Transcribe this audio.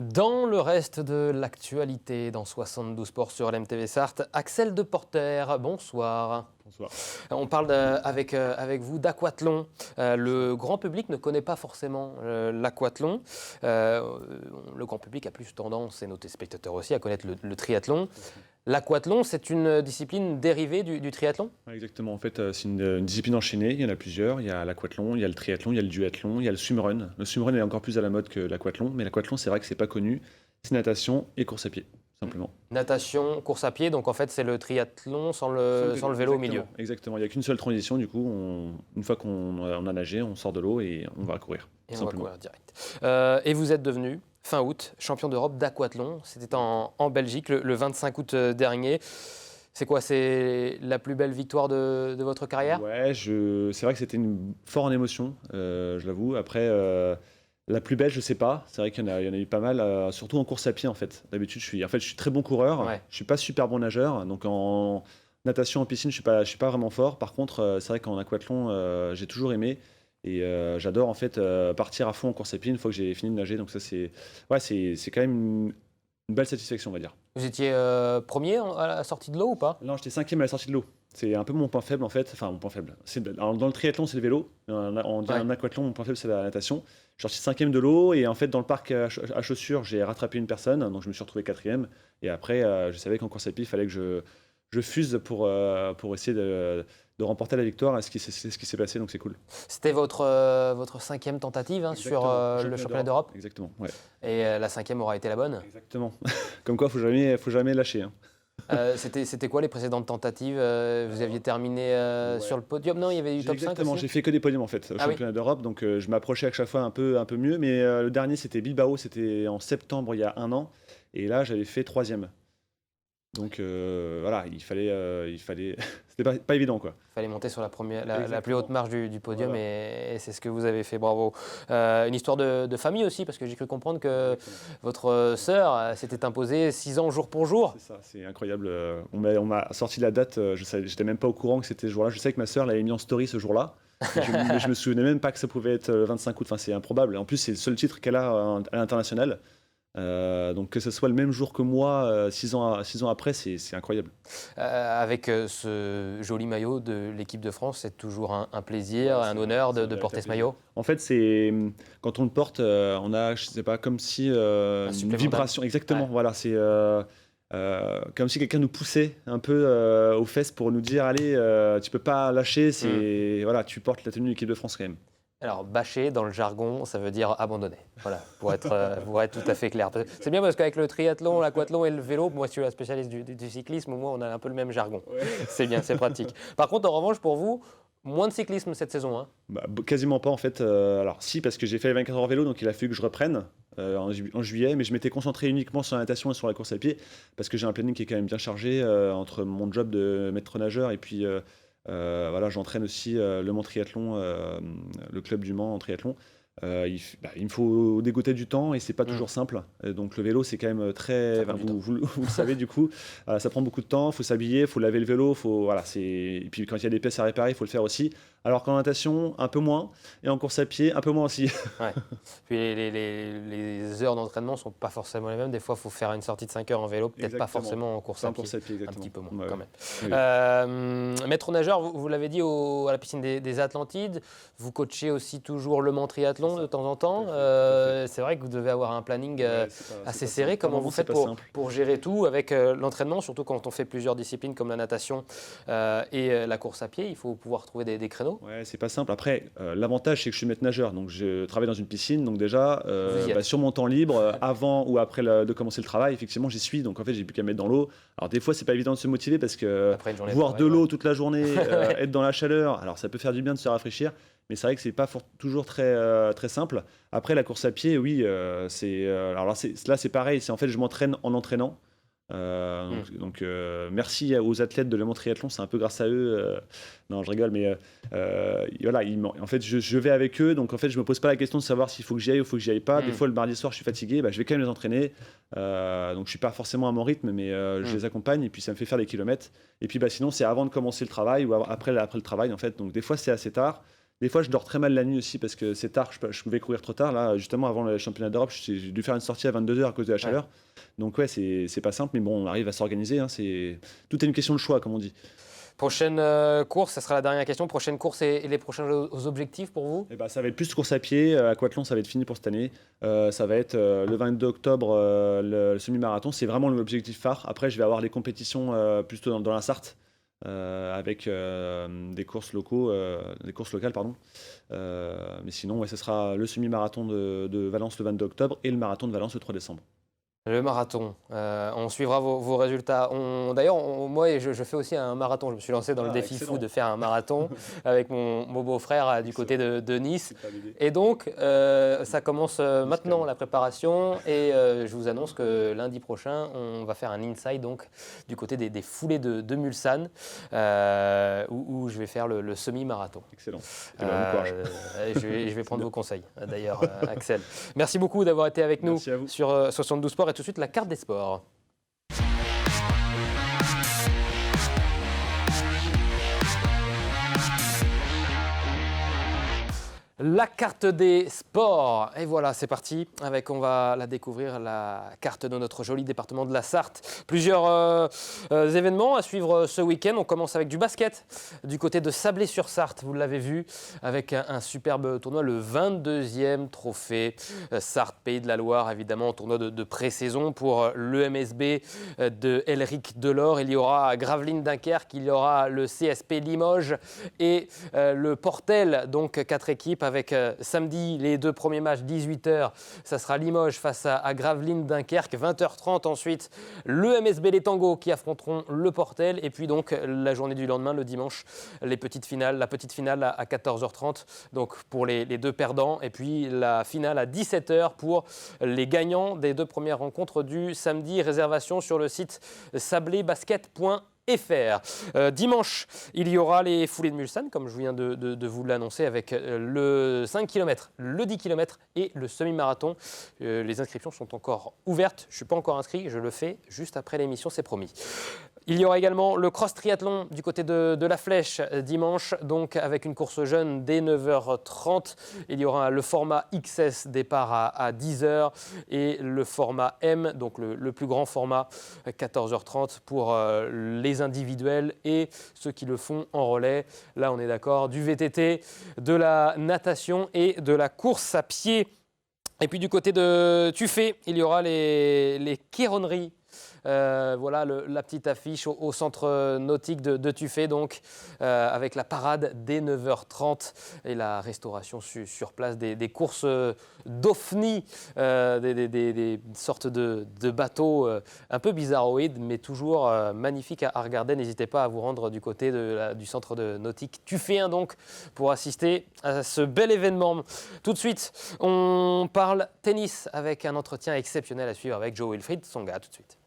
Dans le reste de l'actualité, dans 72 Sports sur LMTV Sarthe, Axel Deporter, bonsoir. Bonsoir. On parle avec vous d'aquathlon. Le grand public ne connaît pas forcément l'aquathlon. Le grand public a plus tendance, et nos téléspectateurs aussi, à connaître le triathlon. L'aquathlon, c'est une discipline dérivée du triathlon ? Exactement, en fait, c'est une discipline enchaînée, il y en a plusieurs. Il y a l'aquathlon, il y a le triathlon, il y a le duathlon, il y a le swimrun. Le swimrun est encore plus à la mode que l'aquathlon, mais l'aquathlon, c'est vrai que c'est pas connu. C'est natation et course à pied, simplement. Natation, course à pied, donc en fait c'est le triathlon sans le vélo au milieu. Exactement, il n'y a qu'une seule transition, du coup, une fois qu'on a nagé, on sort de l'eau et on va courir. Et on va courir direct. Et vous êtes devenu, fin août, champion d'Europe d'aquathlon. C'était en Belgique le 25 août dernier. C'est quoi, c'est la plus belle victoire de votre carrière ? Ouais, c'est vrai que c'était une forte émotion, je l'avoue. Après, la plus belle, je sais pas. C'est vrai qu'il y en a eu pas mal, surtout en course à pied en fait. D'habitude, je suis très bon coureur. Ouais. Je suis pas super bon nageur, donc en natation, en piscine, je suis pas vraiment fort. Par contre, c'est vrai qu'en aquathlon, j'ai toujours aimé et j'adore en fait partir à fond en course à pied une fois que j'ai fini de nager. Donc ça, c'est quand même une belle satisfaction, on va dire. Vous étiez premier à la sortie de l'eau ou pas ? Non, j'étais 5e à la sortie de l'eau. C'est un peu mon point faible en fait. Enfin, mon point faible. Dans le triathlon, c'est le vélo. En aquathlon, mon point faible, c'est la natation. Je suis sorti 5e de l'eau et en fait, dans le parc à chaussures, j'ai rattrapé une personne. Donc, je me suis retrouvé 4e. Et après, je savais qu'en course à pied, il fallait que je fuse pour essayer de remporter la victoire. C'est ce qui s'est passé, donc c'est cool. C'était votre 5e tentative sur le championnat d'Europe ? Exactement, ouais. Et la 5e aura été la bonne ? Exactement. Comme quoi, faut jamais lâcher. Hein. C'était quoi les précédentes tentatives ? Vous aviez terminé sur le podium ? Non, il y avait du top 5 Exactement, aussi ? j'ai fait que des podiums en fait au championnat d'Europe, donc je m'approchais à chaque fois un peu mieux, mais le dernier c'était Bilbao, c'était en septembre il y a 1 an, et là j'avais fait 3e. Donc voilà, il fallait c'était pas évident quoi. Il fallait monter sur la plus haute marche du podium, voilà. Et c'est ce que vous avez fait, bravo. Une histoire de famille aussi, parce que j'ai cru comprendre que votre sœur s'était imposée 6 ans jour pour jour. C'est ça, c'est incroyable. On m'a sorti la date, j'étais même pas au courant que c'était ce jour-là. Je sais que ma sœur l'avait mis en story ce jour-là, mais je me souvenais même pas que ça pouvait être le 25 août, enfin, c'est improbable. En plus, c'est le seul titre qu'elle a à l'international. Donc que ce soit le même jour que moi, 6 ans après, c'est incroyable. Avec ce joli maillot de l'équipe de France, c'est toujours un plaisir, un honneur de porter ce maillot. En fait, quand on le porte, on a, je sais pas, comme si une vibration. Exactement. Ouais. Voilà, c'est comme si quelqu'un nous poussait un peu aux fesses pour nous dire allez, tu peux pas lâcher. Voilà, tu portes la tenue de l'équipe de France quand même. Alors, bâcher, dans le jargon, ça veut dire abandonner. Voilà, pour être tout à fait clair. C'est bien parce qu'avec le triathlon, l'aquathlon et le vélo, moi je suis un spécialiste du cyclisme, moi on a un peu le même jargon. Ouais. C'est bien, c'est pratique. Par contre, en revanche, pour vous, moins de cyclisme cette saison, hein ? Quasiment pas en fait. Alors si, parce que j'ai fait les 24 heures vélo, donc il a fallu que je reprenne en juillet, mais je m'étais concentré uniquement sur la natation et sur la course à pied, parce que j'ai un planning qui est quand même bien chargé entre mon job de maître nageur et puis... voilà, j'entraîne aussi le Mans Triathlon, le club du Mans en triathlon. Il me faut dégoter du temps et c'est pas toujours simple. Donc le vélo, c'est quand même très. Vous le savez du coup, ça prend beaucoup de temps. Il faut s'habiller, il faut laver le vélo, et puis quand il y a des pièces à réparer, il faut le faire aussi. Alors qu'en natation, un peu moins, et en course à pied, un peu moins aussi. Ouais. Puis les heures d'entraînement sont pas forcément les mêmes. Des fois, il faut faire une sortie de 5 heures en vélo, peut-être pas forcément en course à pied. Un petit peu moins quand même. Oui. Maître nageur, vous l'avez dit à la piscine des Atlantides, vous coachez aussi toujours le Mans Triathlon de temps en temps. C'est vrai que vous devez avoir un planning assez serré. Comment vous faites pour gérer tout avec l'entraînement, surtout quand on fait plusieurs disciplines comme la natation et la course à pied, il faut pouvoir trouver des créneaux. Ouais, c'est pas simple. Après, l'avantage, c'est que je suis maître nageur, donc je travaille dans une piscine, donc déjà, sur mon temps libre, avant ou après de commencer le travail, effectivement, j'y suis, donc en fait, j'ai plus qu'à me mettre dans l'eau. Alors des fois, c'est pas évident de se motiver parce que voir de l'eau toute la journée, être dans la chaleur, alors ça peut faire du bien de se rafraîchir, mais c'est vrai que c'est pas toujours très simple. Après, la course à pied, oui, là c'est pareil, c'est en fait, je m'entraîne en entraînant. Donc merci aux athlètes de Le Mans Triathlon, c'est un peu grâce à eux. Non, je rigole, mais voilà, en fait, je vais avec eux, donc en fait, je me pose pas la question de savoir s'il faut que j'y aille ou il faut que j'y aille pas. Des fois, le mardi soir, je suis fatigué, je vais quand même les entraîner. Donc je suis pas forcément à mon rythme, mais je les accompagne et puis ça me fait faire des kilomètres. Et puis sinon, c'est avant de commencer le travail ou après le travail, en fait. Donc des fois, c'est assez tard. Des fois, je dors très mal la nuit aussi parce que c'est tard, je pouvais courir trop tard. Là, justement, avant le championnat d'Europe, j'ai dû faire une sortie à 22h à cause de la chaleur. Donc ouais, c'est pas simple, mais bon, on arrive à s'organiser. Tout est une question de choix, comme on dit. Prochaine course, ça sera la dernière question. Prochaine course et les prochains objectifs pour vous? Ça va être plus de course à pied. Aquathlon, ça va être fini pour cette année. Ça va être le 22 octobre, le semi-marathon. C'est vraiment l'objectif phare. Après, je vais avoir les compétitions plutôt dans la Sarthe. Avec des courses locales, pardon. Mais sinon, ce sera le semi-marathon de Valence le 22 octobre et le marathon de Valence le 3 décembre. Le marathon, on suivra vos résultats. D'ailleurs, moi, je fais aussi un marathon. Je me suis lancé dans le défi fou de faire un marathon avec mon beau-frère du côté de Nice. Et donc, ça commence maintenant la préparation. Et je vous annonce que lundi prochain, on va faire un inside donc, du côté des foulées de Mulsanne, où je vais faire le semi-marathon. Excellent. Bon courage. Je vais prendre vos conseils, d'ailleurs, Axel. Merci beaucoup d'avoir été avec nous sur 72 Sport. Et tout de suite, la carte des sports. La carte des sports. Et voilà, c'est parti. On va la découvrir, la carte de notre joli département de la Sarthe. Plusieurs événements à suivre ce week-end. On commence avec du basket du côté de Sablé-sur-Sarthe. Vous l'avez vu, avec un superbe tournoi, le 22e trophée Sarthe Pays de la Loire, évidemment, tournoi de pré-saison pour l'EMSB de Elric Delors. Il y aura Gravelines Dunkerque, il y aura le CSP Limoges et le Portel, donc 4 équipes. Avec samedi, les 2 premiers matchs, 18h, ça sera Limoges face à Gravelines Dunkerque, 20h30 ensuite, le MSB Les Tangos qui affronteront le Portel, et puis donc la journée du lendemain, le dimanche, la petite finale à 14h30, donc pour les 2 perdants, et puis la finale à 17h pour les gagnants des 2 premières rencontres du samedi. Réservation sur le site sablébasket.fr. Dimanche, il y aura les foulées de Mulsanne, comme je viens de vous l'annoncer, avec le 5 km, le 10 km et le semi-marathon. Les inscriptions sont encore ouvertes. Je ne suis pas encore inscrit, je le fais juste après l'émission, c'est promis. Il y aura également le cross triathlon du côté de la Flèche dimanche, donc avec une course jeune dès 9h30. Il y aura le format XS départ à 10h et le format M, donc le plus grand format, 14h30 pour les individuels et ceux qui le font en relais. Là, on est d'accord, du VTT, de la natation et de la course à pied. Et puis du côté de Tuffet, il y aura les kéronneries. Voilà la petite affiche au centre nautique de Tuffet, donc avec la parade dès 9h30 et la restauration sur place des courses d'OFNI, des sortes de bateaux un peu bizarroïdes, mais toujours magnifiques à regarder. N'hésitez pas à vous rendre du côté du centre nautique Tuffet, donc, pour assister à ce bel événement. Tout de suite, on parle tennis avec un entretien exceptionnel à suivre avec Jo-Wilfried Tsonga. Tout de suite.